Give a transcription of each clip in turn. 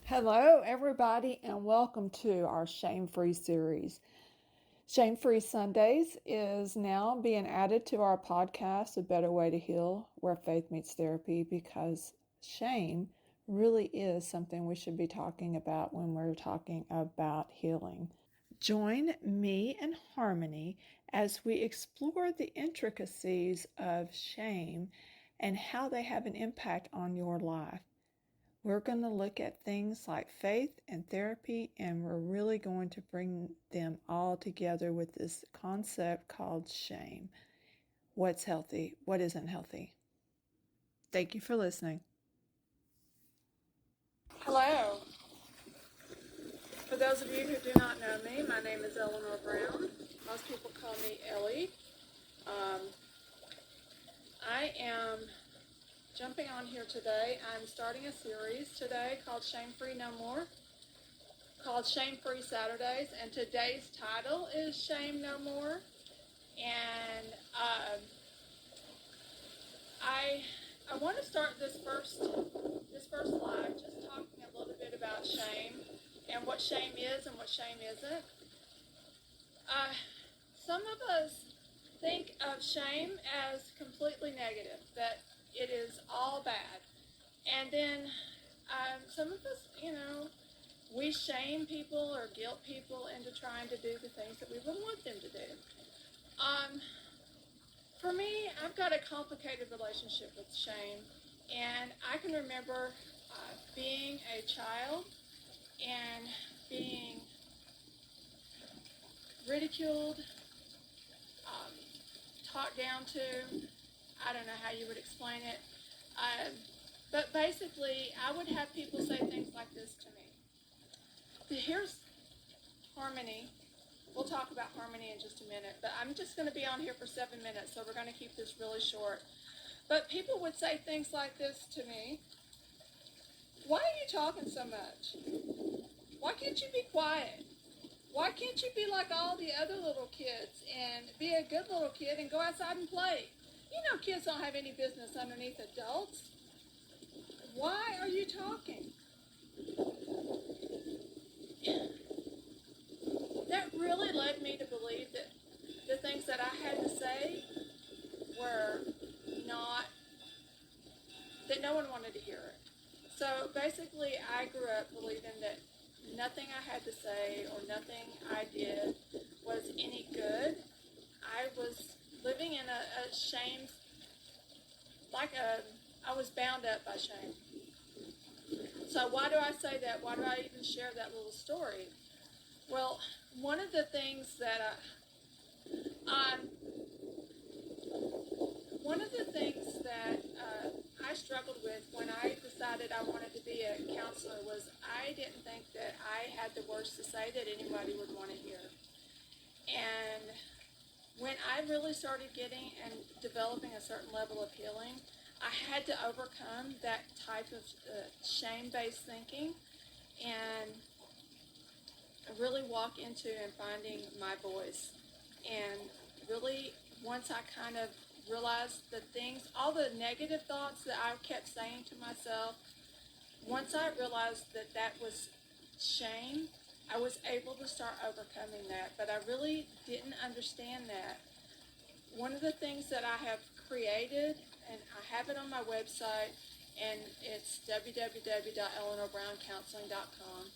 Hello, everybody, and welcome to our Shame Free series. Shame Free Sundays is now being added to our podcast, A Better Way to Heal, where faith meets therapy, because shame really is something we should be talking about when we're talking about healing. Join me and Harmony as we explore the intricacies of shame and how they have an impact on your life. We're going to look at things like faith and therapy, and we're really going to bring them all together with this concept called shame. What's healthy? What isn't healthy? Thank you for listening. Hello. For those of you who do not know me, my name is Eleanor Brown. Most people call me Elly. I am jumping on here today. I'm starting a series today called Shame Free No More, called Shame Free Saturdays, and today's title is Shame No More. And I want to start this first live just talking a little bit about shame and what shame is and what shame isn't. Some of us think of shame as completely negative, that it is all bad. And then some of us, we shame people or guilt people into trying to do the things that we would want them to do. For me, I've got a complicated relationship with shame, and I can remember being a child and being ridiculed, talked down to. I don't know how you would explain it. But basically, I would have people say things like this to me. Here's Harmony. We'll talk about Harmony in just a minute, but I'm just going to be on here for 7 minutes, so we're going to keep this really short. But people would say things like this to me. Why are you talking so much? Why can't you be quiet? Why can't you be like all the other little kids and be a good little kid and go outside and play? You know kids don't have any business underneath adults. Why are you talking? That really led me to believe that the things that I had to say were not, that no one wanted to hear it. So basically, I grew up believing that nothing I had to say or nothing I did was any good. I was living in a shame, I was bound up by shame. So why do I say that? Why do I even share that little story? Well, one of the things that I struggled with when I decided I wanted to be a counselor was I didn't think that I had the words to say that anybody would want to hear. And when I really started getting and developing a certain level of healing, I had to overcome that type of shame-based thinking and really walk into and finding my voice. And really, once I kind of realized the things, all the negative thoughts that I kept saying to myself, once I realized that that was shame, I was able to start overcoming that. But I really didn't understand that. One of the things that I have created, and I have it on my website, and it's www.eleanorbrowncounseling.com.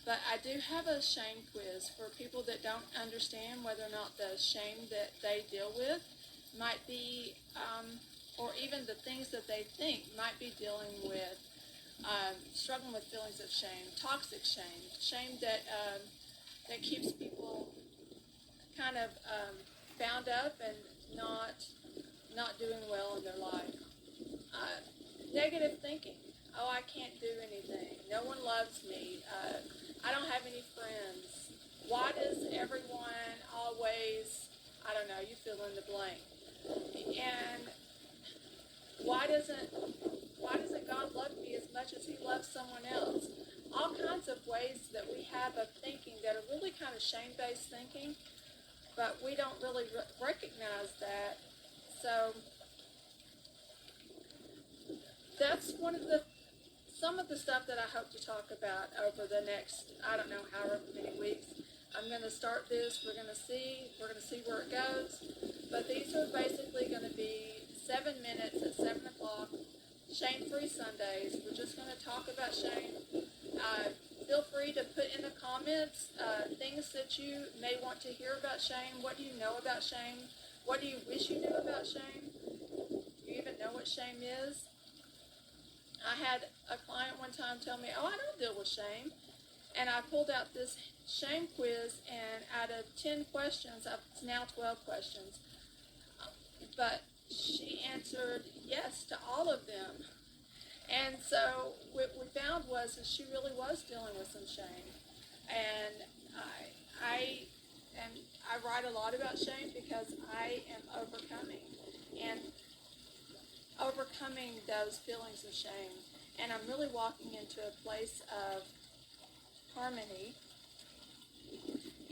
But I do have a shame quiz for people that don't understand whether or not the shame that they deal with might be, or even the things that they think might be dealing with, struggling with feelings of shame, toxic shame, shame that keeps people kind of bound up and not doing well in their life. Negative thinking. Oh, I can't do anything. No one loves me. I don't have any friends. Why does everyone always, I don't know, you fill in the blank. And why doesn't God love me as much as he loves someone else? All kinds of ways that we have of thinking that are really kind of shame-based thinking, but we don't really recognize that. So that's one of the some of the stuff that I hope to talk about over the next, I don't know, however many weeks. I'm going to start this. We're going to see where it goes. But these are basically going to be 7 minutes at 7 o'clock, shame-free Sundays. We're just going to talk about shame. Feel free to put in the comments things that you may want to hear about shame. What do you know about shame? What do you wish you knew about shame? Do you even know what shame is? I had a client one time tell me, oh, I don't deal with shame. And I pulled out this shame quiz, and out of 10 questions, it's now 12 questions. But she answered yes to all of them. And so what we found was that she really was dealing with some shame. And I write a lot about shame because I am overcoming those feelings of shame. And I'm really walking into a place of harmony.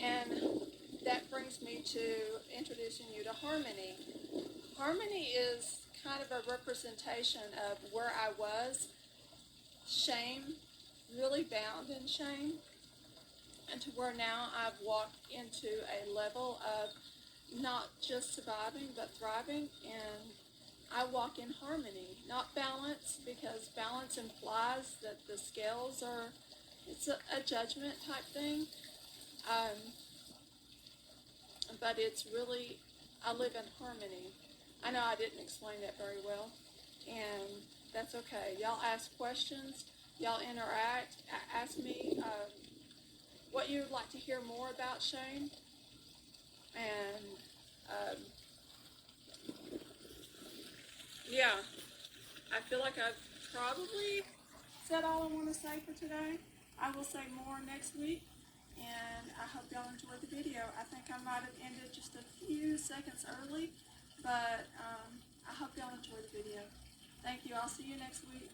And that brings me to introducing you to harmony. Harmony is kind of a representation of where I was, shame, really bound in shame, and to where now I've walked into a level of not just surviving but thriving, and I walk in harmony, not balance, because balance implies that the scales are, it's a judgment type thing, but it's really, I live in harmony. I know I didn't explain that very well, and that's okay. Y'all ask questions, y'all interact, ask me what you would like to hear more about shame, and yeah, I feel like I've probably said all I want to say for today. I will say more next week, and I hope y'all enjoyed the video. I think I might have ended just a few seconds early, but I hope y'all enjoyed the video. Thank you. I'll see you next week.